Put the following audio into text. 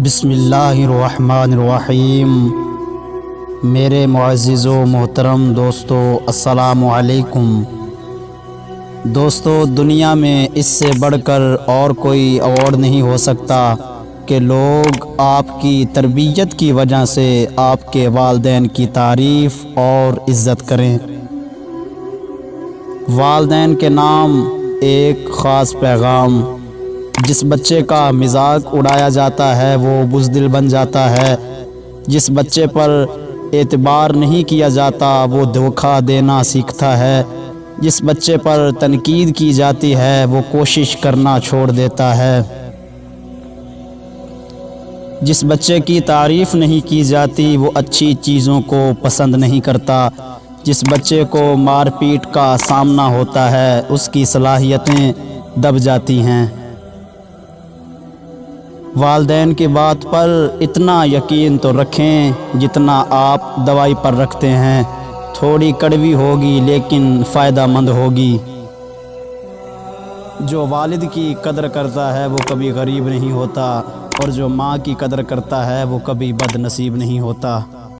بسم اللہ الرحمن الرحیم۔ میرے معزز و محترم دوستو، السلام علیکم۔ دوستو، دنیا میں اس سے بڑھ کر اور کوئی ایوارڈ نہیں ہو سکتا کہ لوگ آپ کی تربیت کی وجہ سے آپ کے والدین کی تعریف اور عزت کریں۔ والدین کے نام ایک خاص پیغام۔ جس بچے کا مذاق اڑایا جاتا ہے وہ بزدل بن جاتا ہے، جس بچے پر اعتبار نہیں کیا جاتا وہ دھوکہ دینا سیکھتا ہے، جس بچے پر تنقید کی جاتی ہے وہ کوشش کرنا چھوڑ دیتا ہے، جس بچے کی تعریف نہیں کی جاتی وہ اچھی چیزوں کو پسند نہیں کرتا، جس بچے کو مار پیٹ کا سامنا ہوتا ہے اس کی صلاحیتیں دب جاتی ہیں۔ والدین کی بات پر اتنا یقین تو رکھیں جتنا آپ دوائی پر رکھتے ہیں۔ تھوڑی کڑوی ہوگی لیکن فائدہ مند ہوگی۔ جو والد کی قدر کرتا ہے وہ کبھی غریب نہیں ہوتا، اور جو ماں کی قدر کرتا ہے وہ کبھی بد نصیب نہیں ہوتا۔